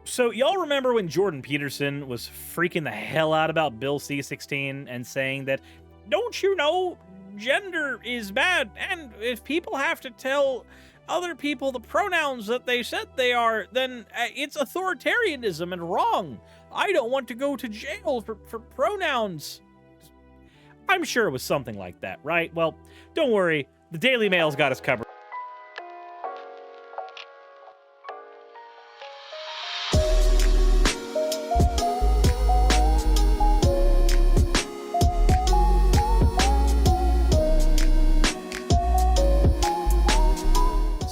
So y'all remember when Jordan Peterson was freaking the hell out about Bill C-16 and saying that, don't you know, gender is bad, and if people have to tell other people the pronouns that they said they are, then it's authoritarianism and wrong. I don't want to go to jail for pronouns. I'm sure it was something like that, right? Well, don't worry, the Daily Mail's got us covered.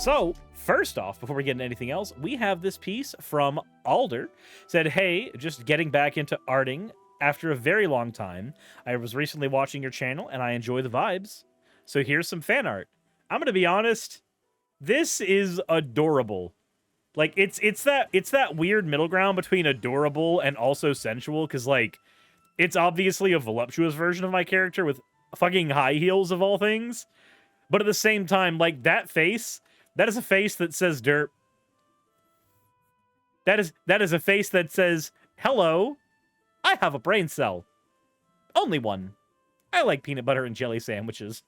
So, first off, before we get into anything else, we have this piece from Alder. Said, hey, just getting back into arting after a very long time. I was recently watching your channel, and I enjoy the vibes. So here's some fan art. I'm going to be honest, this is adorable. Like, it's that weird middle ground between adorable and also sensual, because, like, it's obviously a voluptuous version of my character with fucking high heels of all things. But at the same time, like, that face... that is a face that says derp. That is a face that says, hello, I have a brain cell. Only one. I like peanut butter and jelly sandwiches.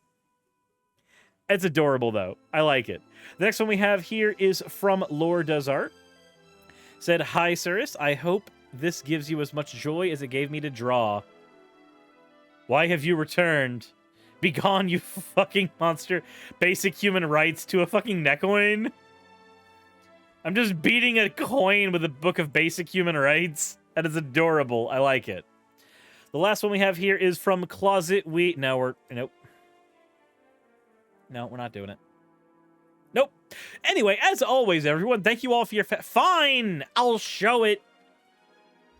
It's adorable, though. I like it. The next one we have here is from Lore Does Art. Said, hi, Suris. I hope this gives you as much joy as it gave me to draw. Why have you returned? Begone, you fucking monster. Basic human rights to a fucking neckcoin. I'm just beating a coin with a book of basic human rights. That is adorable. I like it. The last one we have here is from Closet We... Nope. No, we're not doing it. Nope. Anyway, as always, everyone, thank you all for your... Fine! I'll show it.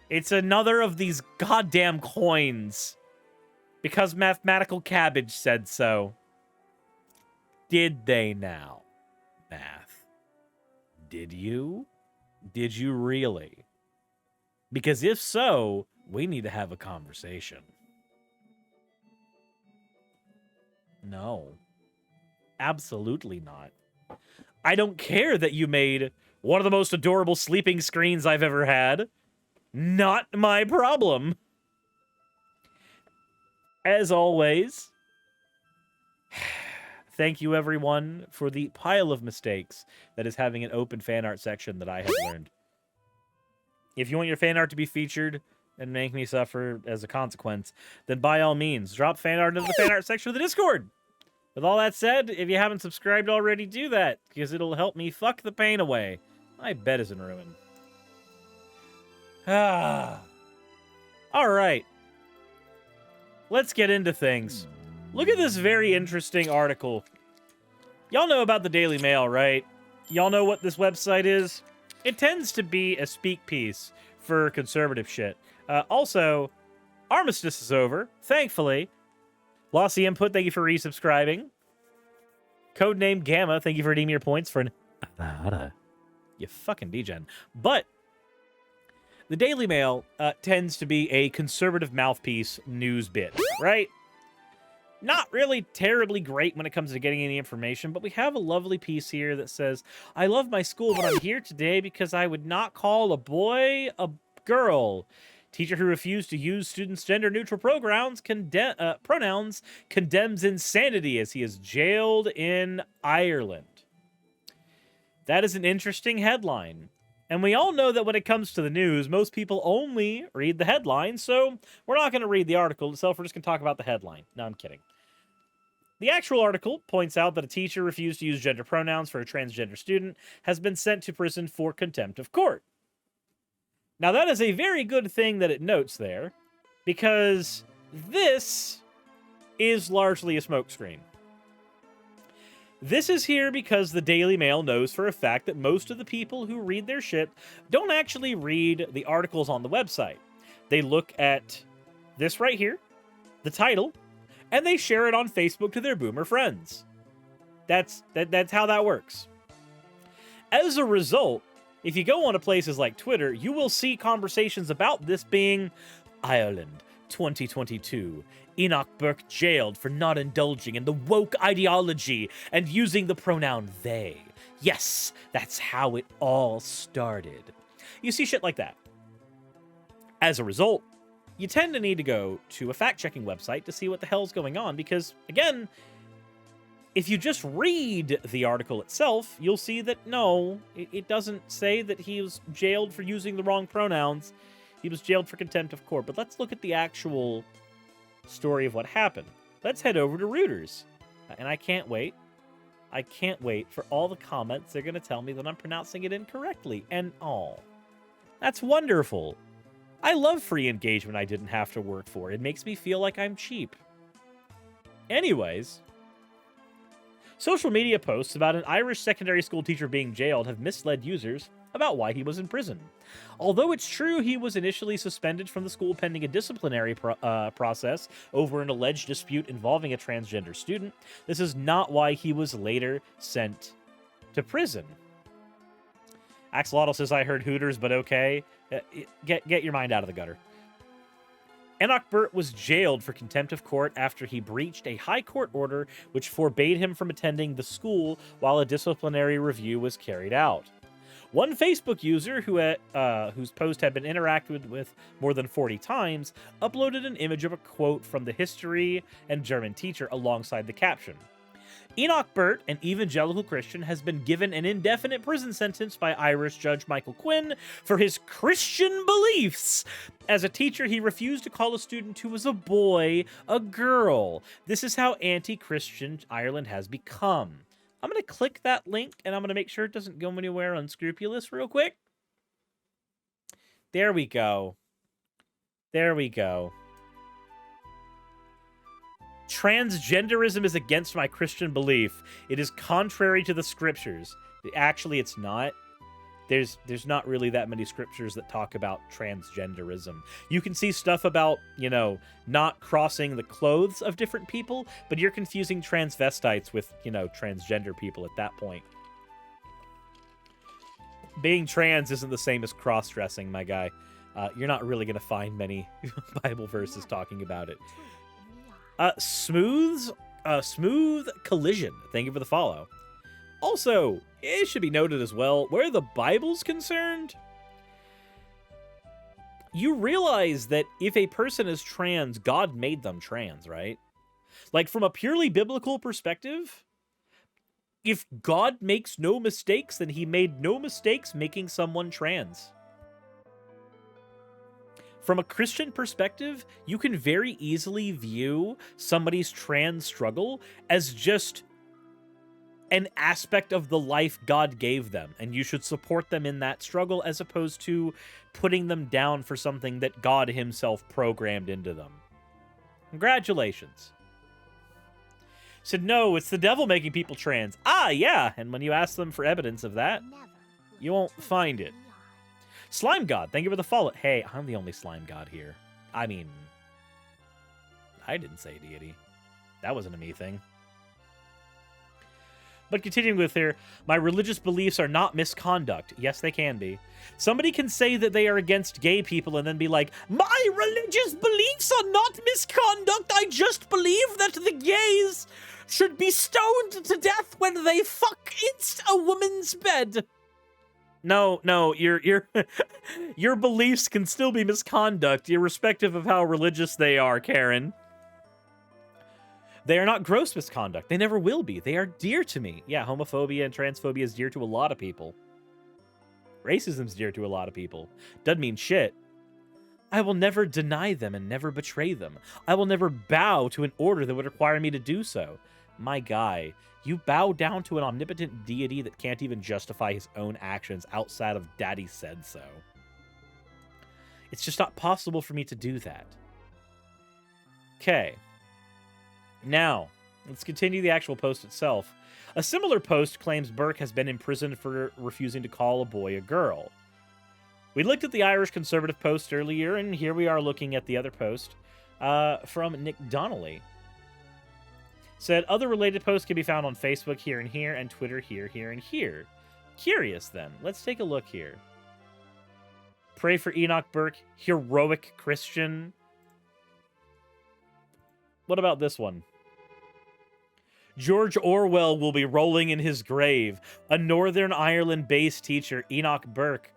It's another of these goddamn coins. Because Mathematical Cabbage said so. Did they now? Math. Did you? Did you really? Because if so, we need to have a conversation. No. Absolutely not. I don't care that you made one of the most adorable sleeping screens I've ever had. Not my problem. As always, thank you everyone for the pile of mistakes that is having an open fan art section that I have learned. If you want your fan art to be featured and make me suffer as a consequence, then by all means, drop fan art into the fan art section of the Discord. With all that said, if you haven't subscribed already, do that, because it'll help me fuck the pain away. My bed isn't ruined. All right. Let's get into things. Look at this very interesting article. Y'all know about the Daily Mail, right? Y'all know what this website is? It tends to be a speak piece for conservative shit. Also, Armistice is over, thankfully. Lossy Input, thank you for resubscribing. Codename Gamma, thank you for redeeming your points for an Avada. You fucking degen. But the Daily Mail tends to be a conservative mouthpiece news bit, right? Not really terribly great when it comes to getting any information, but we have a lovely piece here that says, I love my school, but I'm here today because I would not call a boy a girl. Teacher who refused to use students' gender-neutral pronouns condemns insanity as he is jailed in Ireland. That is an interesting headline. And we all know that when it comes to the news, most people only read the headline, so we're not going to read the article itself. We're just going to talk about the headline. No, I'm kidding. The actual article points out that a teacher refused to use gender pronouns for a transgender student has been sent to prison for contempt of court. Now, that is a very good thing that it notes there, because this is largely a smokescreen. This is here because the Daily Mail knows for a fact that most of the people who read their shit don't actually read the articles on the website. They look at this right here, the title, and they share it on Facebook to their boomer friends. That's how that works. As a result, if you go on to places like Twitter, you will see conversations about this being Ireland 2022. Enoch Burke jailed for not indulging in the woke ideology and using the pronoun they. Yes, that's how it all started. You see shit like that. As a result, you tend to need to go to a fact-checking website to see what the hell's going on because, again, if you just read the article itself, you'll see that no, it doesn't say that he was jailed for using the wrong pronouns. He was jailed for contempt of court. But let's look at the actual story of what happened. Let's head over to Reuters. And I can't wait. I can't wait for all the comments. They're going to tell me that I'm pronouncing it incorrectly. And oh, that's wonderful. I love free engagement I didn't have to work for. It makes me feel like I'm cheap. Anyways, social media posts about an Irish secondary school teacher being jailed have misled users about why he was in prison. Although it's true he was initially suspended from the school pending a disciplinary process over an alleged dispute involving a transgender student, this is not why he was later sent to prison. Axolotl says, I heard Hooters, but okay. Get your mind out of the gutter. Enoch Burt was jailed for contempt of court after he breached a high court order which forbade him from attending the school while a disciplinary review was carried out. One Facebook user whose post had been interacted with more than 40 times uploaded an image of a quote from the history and German teacher alongside the caption. Enoch Burt, an evangelical Christian, has been given an indefinite prison sentence by Irish Judge Michael Quinn for his Christian beliefs. As a teacher, he refused to call a student who was a boy a girl. This is how anti-Christian Ireland has become. I'm going to click that link, and I'm going to make sure it doesn't go anywhere unscrupulous real quick. There we go. There we go. Transgenderism is against my Christian belief. It is contrary to the scriptures. Actually, it's not. There's not really that many scriptures that talk about transgenderism. You can see stuff about, not crossing the clothes of different people, but you're confusing transvestites with, transgender people at that point. Being trans isn't the same as cross-dressing, my guy. You're not really going to find many Bible verses talking about it. Smooth Collision. Thank you for the follow. Also, it should be noted as well, where the Bible's concerned, you realize that if a person is trans, God made them trans, right? Like, from a purely biblical perspective, if God makes no mistakes, then he made no mistakes making someone trans. From a Christian perspective, you can very easily view somebody's trans struggle as just an aspect of the life God gave them, and you should support them in that struggle as opposed to putting them down for something that God himself programmed into them. Congratulations. Said, no, it's the devil making people trans. Ah, yeah, and when you ask them for evidence of that, you won't find it. Slime God, thank you for the follow. Hey, I'm the only slime god here. I mean, I didn't say deity. That wasn't a me thing. But continuing with here, my religious beliefs are not misconduct. Yes, they can be. Somebody can say that they are against gay people and then be like, my religious beliefs are not misconduct. I just believe that the gays should be stoned to death when they fuck in a woman's bed. No, your beliefs can still be misconduct, irrespective of how religious they are, Karen. They are not gross misconduct. They never will be. They are dear to me. Yeah, homophobia and transphobia is dear to a lot of people. Racism's dear to a lot of people. Doesn't mean shit. I will never deny them and never betray them. I will never bow to an order that would require me to do so. My guy, you bow down to an omnipotent deity that can't even justify his own actions outside of Daddy said so. It's just not possible for me to do that. Okay. Now, let's continue the actual post itself. A similar post claims Burke has been imprisoned for refusing to call a boy a girl. We looked at the Irish Conservative post earlier, and here we are looking at the other post from Nick Donnelly. Said, other related posts can be found on Facebook here and here, and Twitter here, here, and here. Curious, then. Let's take a look here. Pray for Enoch Burke, heroic Christian. What about this one? George Orwell will be rolling in his grave. A Northern Ireland-based teacher, Enoch Burke.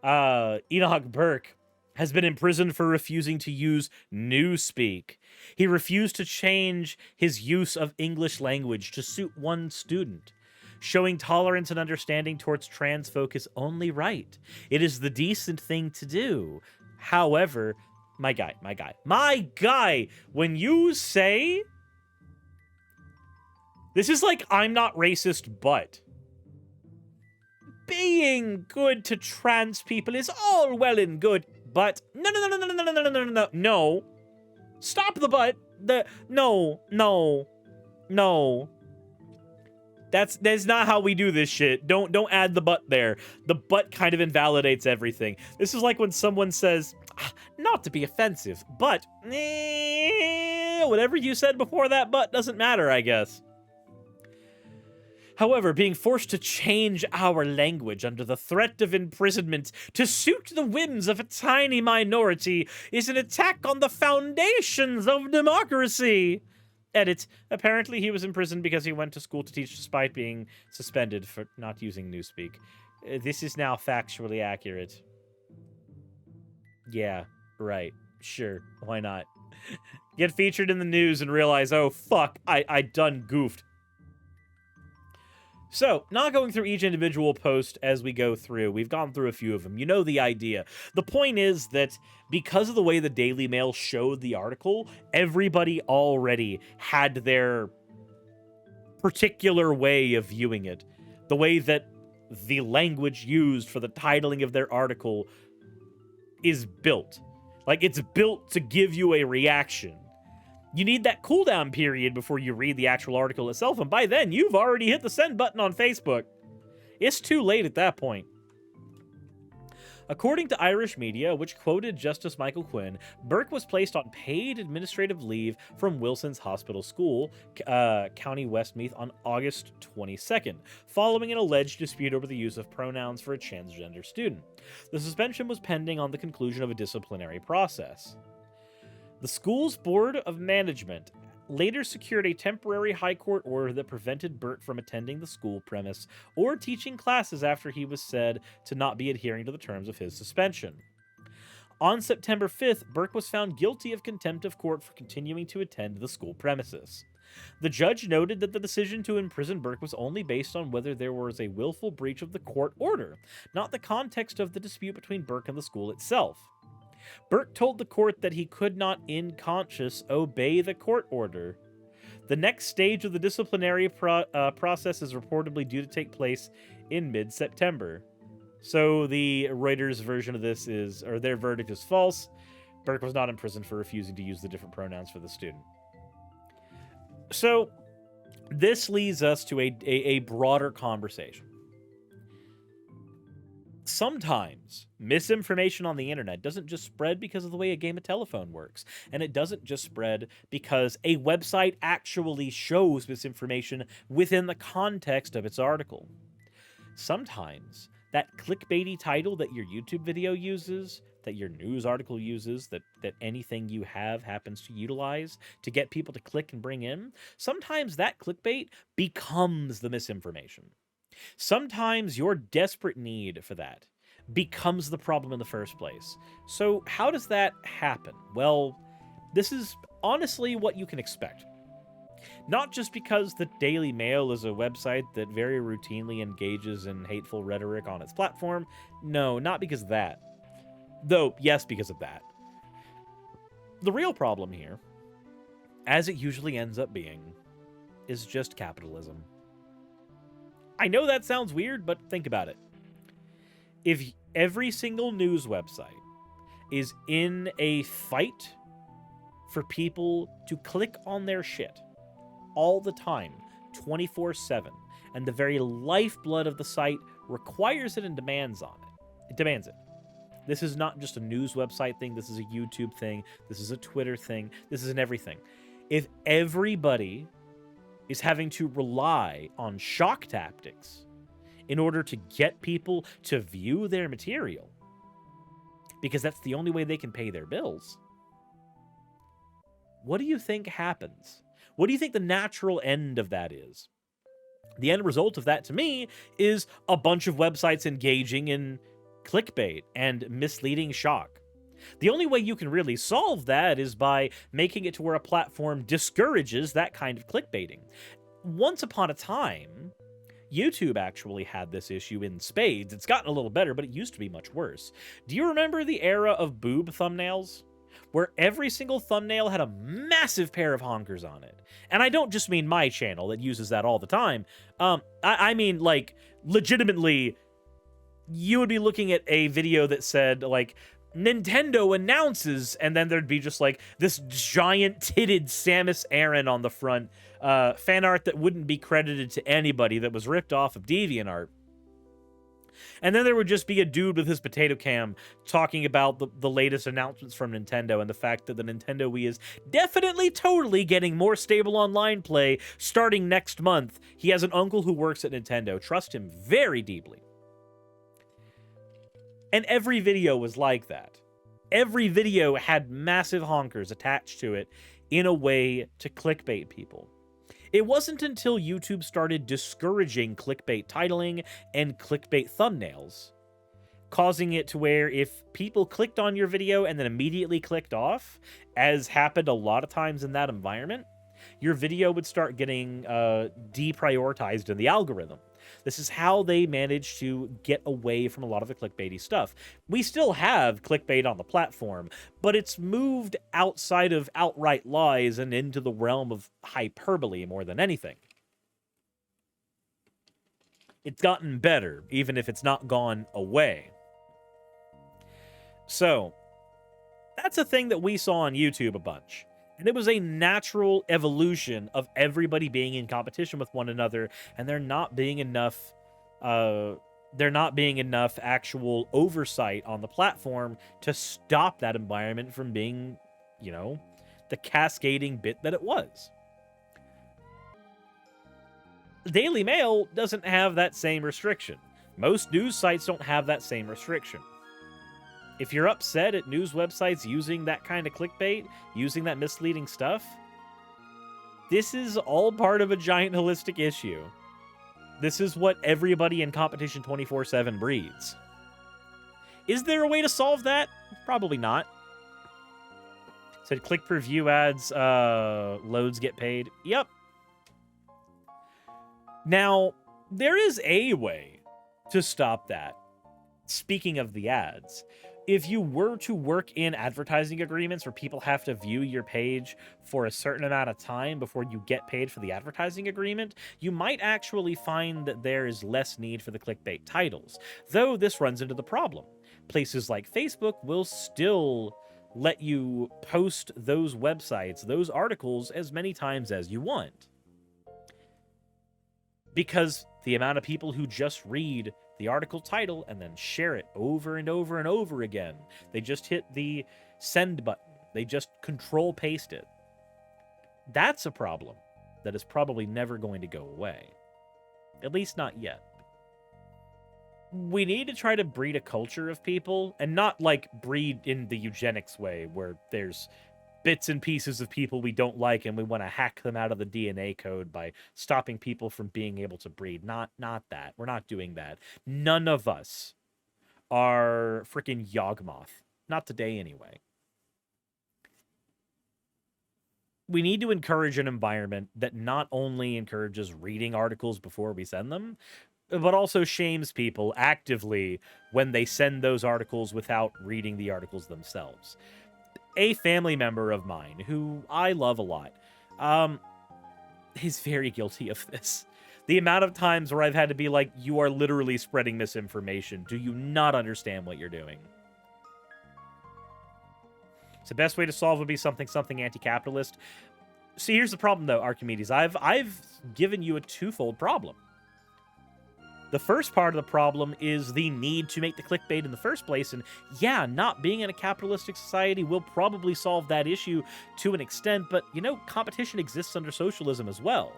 Enoch Burke has been imprisoned for refusing to use Newspeak. He refused to change his use of English language to suit one student. Showing tolerance and understanding towards trans folk is only right. It is the decent thing to do. However, my guy, when you say... This is like, I'm not racist, but... Being good to trans people is all well and good, but... No. Stop the but. No. That's not how we do this shit. Don't add the but there. The but kind of invalidates everything. This is like when someone says, not to be offensive, but whatever you said before that but doesn't matter, I guess. However, being forced to change our language under the threat of imprisonment to suit the whims of a tiny minority is an attack on the foundations of democracy. Edit. Apparently he was imprisoned because he went to school to teach despite being suspended for not using Newspeak. This is now factually accurate. Yeah, right. Sure. Why not? Get featured in the news and realize, oh, fuck, I done goofed. So, not going through each individual post as we go through. We've gone through a few of them. You know the idea. The point is that because of the way the Daily Mail showed the article, everybody already had their particular way of viewing it. The way that the language used for the titling of their article is built. Like, it's built to give you a reaction. You need that cooldown period before you read the actual article itself, and by then, you've already hit the send button on Facebook. It's too late at that point. According to Irish media, which quoted Justice Michael Quinn, Burke was placed on paid administrative leave from Wilson's Hospital School, County Westmeath, on August 22nd, following an alleged dispute over the use of pronouns for a transgender student. The suspension was pending on the conclusion of a disciplinary process. The school's Board of Management later secured a temporary high court order that prevented Burke from attending the school premise or teaching classes after he was said to not be adhering to the terms of his suspension. On September 5th, Burke was found guilty of contempt of court for continuing to attend the school premises. The judge noted that the decision to imprison Burke was only based on whether there was a willful breach of the court order, not the context of the dispute between Burke and the school itself. Burke told the court that he could not, in conscience, obey the court order. The next stage of the disciplinary process is reportedly due to take place in mid-September. So the Reuters version of this is, or their verdict is false. Burke was not imprisoned for refusing to use the different pronouns for the student. So this leads us to a broader conversation. Sometimes misinformation on the internet doesn't just spread because of the way a game of telephone works. And it doesn't just spread because a website actually shows misinformation within the context of its article. Sometimes that clickbaity title that your YouTube video uses, that your news article uses, that anything you have happens to utilize to get people to click and bring in, sometimes that clickbait becomes the misinformation. Sometimes your desperate need for that becomes the problem in the first place. So how does that happen? Well, this is honestly what you can expect. Not just because the Daily Mail is a website that very routinely engages in hateful rhetoric on its platform. No, not because of that. Though, yes, because of that. The real problem here, as it usually ends up being, is just capitalism. I know that sounds weird, but think about it. If every single news website is in a fight for people to click on their shit all the time, 24/7, and the very lifeblood of the site requires it and demands on it. It demands it. This is not just a news website thing. This is a YouTube thing. This is a Twitter thing. This is an everything. If everybody is having to rely on shock tactics in order to get people to view their material, because that's the only way they can pay their bills, what do you think happens? What do you think the natural end of that is? The end result of that, to me, is a bunch of websites engaging in clickbait and misleading shock. The only way you can really solve that is by making it to where a platform discourages that kind of clickbaiting. Once upon a time, YouTube actually had this issue in spades. It's gotten a little better, but it used to be much worse. Do you remember the era of boob thumbnails? Where every single thumbnail had a massive pair of honkers on it. And I don't just mean my channel that uses that all the time. I mean, like, legitimately, you would be looking at a video that said, like, Nintendo announces, and then there'd be just, like, this giant-titted Samus Aran on the front. Fan art that wouldn't be credited to anybody, that was ripped off of DeviantArt. And then there would just be a dude with his potato cam talking about the latest announcements from Nintendo and the fact that the Nintendo Wii is definitely totally getting more stable online play starting next month. He has an uncle who works at Nintendo. Trust him very deeply. And every video was like that. Every video had massive honkers attached to it in a way to clickbait people. It wasn't until YouTube started discouraging clickbait titling and clickbait thumbnails, causing it to where if people clicked on your video and then immediately clicked off, as happened a lot of times in that environment, your video would start getting deprioritized in the algorithm. This is how they managed to get away from a lot of the clickbaity stuff. We still have clickbait on the platform, but it's moved outside of outright lies and into the realm of hyperbole more than anything. It's gotten better, even if it's not gone away. So, that's a thing that we saw on YouTube a bunch. And it was a natural evolution of everybody being in competition with one another, and there not being enough actual oversight on the platform to stop that environment from being, you know, the cascading bit that it was. Daily Mail doesn't have that same restriction. Most news sites don't have that same restriction. If you're upset at news websites using that kind of clickbait, using that misleading stuff, this is all part of a giant holistic issue. This is what everybody in Competition 24/7 breeds. Is there a way to solve that? Probably not. Said click per view ads, loads get paid. Yep. Now, there is a way to stop that. Speaking of the ads, if you were to work in advertising agreements where people have to view your page for a certain amount of time before you get paid for the advertising agreement, you might actually find that there is less need for the clickbait titles. Though this runs into the problem. Places like Facebook will still let you post those websites, those articles, as many times as you want. Because the amount of people who just read the article title and then share it over and over and over again. They just hit the send button. They just control paste it. That's a problem that is probably never going to go away. At least not yet. We need to try to breed a culture of people, and not like breed in the eugenics way where there's bits and pieces of people we don't like and we want to hack them out of the DNA code by stopping people from being able to breed. Not that. We're not doing that. None of us are freaking Yawgmoth. Not today, anyway. We need to encourage an environment that not only encourages reading articles before we send them, but also shames people actively when they send those articles without reading the articles themselves. A family member of mine, who I love a lot, is very guilty of this. The amount of times where I've had to be like, you are literally spreading misinformation. Do you not understand what you're doing? So the best way to solve would be something anti-capitalist. See, here's the problem, though, Archimedes. I've given you a twofold problem. The first part of the problem is the need to make the clickbait in the first place, and yeah, not being in a capitalistic society will probably solve that issue to an extent, but, you know, competition exists under socialism as well.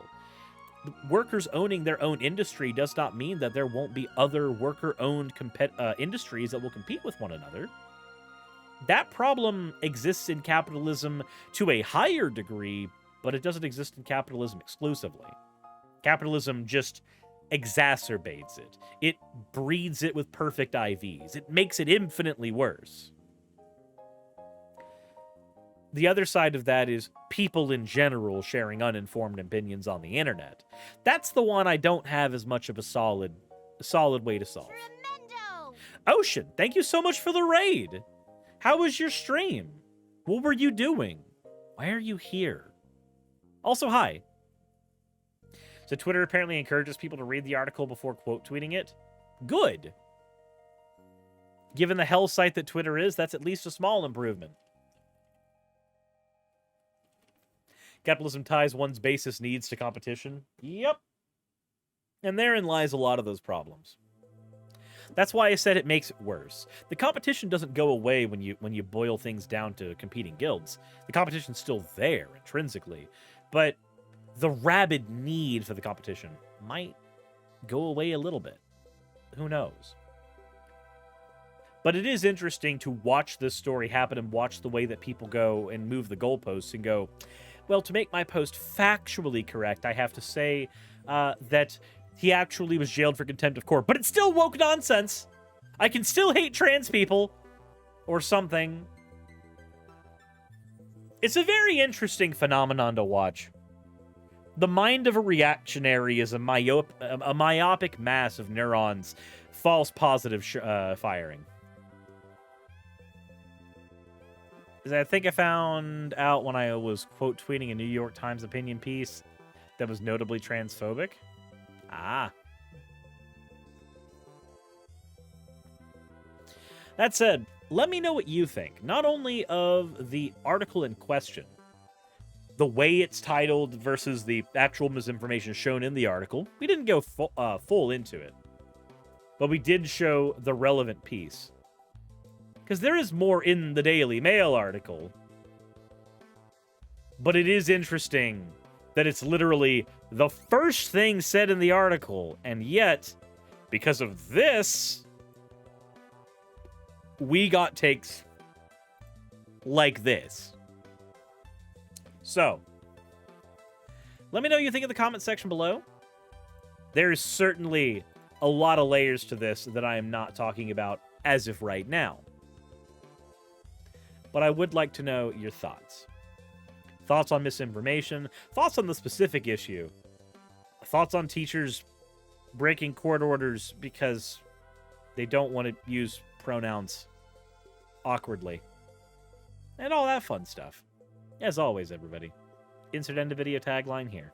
Workers owning their own industry does not mean that there won't be other worker-owned industries that will compete with one another. That problem exists in capitalism to a higher degree, but it doesn't exist in capitalism exclusively. Capitalism just exacerbates it. It breeds it with perfect IVs. It makes it infinitely worse. The other side of that is people in general sharing uninformed opinions on the internet. That's the one I don't have as much of a solid way to solve. Tremendo! Ocean, thank you so much for the raid. How was your stream? What were you doing? Why are you here? Also, hi. So Twitter apparently encourages people to read the article before quote tweeting it. Good. Given the hell site that Twitter is, that's at least a small improvement. Capitalism ties one's basest needs to competition. Yep. And therein lies a lot of those problems. That's why I said it makes it worse. The competition doesn't go away when you boil things down to competing guilds. The competition's still there intrinsically, but the rabid need for the competition might go away a little bit. Who knows? But it is interesting to watch this story happen and watch the way that people go and move the goalposts and go, well, to make my post factually correct, I have to say that he actually was jailed for contempt of court. But it's still woke nonsense. I can still hate trans people. Or something. It's a very interesting phenomenon to watch. The mind of a reactionary is a myopic mass of neurons, false positive firing. I think I found out when I was quote tweeting a New York Times opinion piece that was notably transphobic. Ah. That said, let me know what you think, not only of the article in question, the way it's titled versus the actual misinformation shown in the article. We didn't go full into it, but we did show the relevant piece. Because there is more in the Daily Mail article. But it is interesting that it's literally the first thing said in the article. And yet, because of this, we got takes like this. So, let me know what you think in the comment section below. There's certainly a lot of layers to this that I am not talking about as of right now. But I would like to know your thoughts. Thoughts on misinformation, thoughts on the specific issue, thoughts on teachers breaking court orders because they don't want to use pronouns awkwardly, and all that fun stuff. As always, everybody, insert end of video tagline here.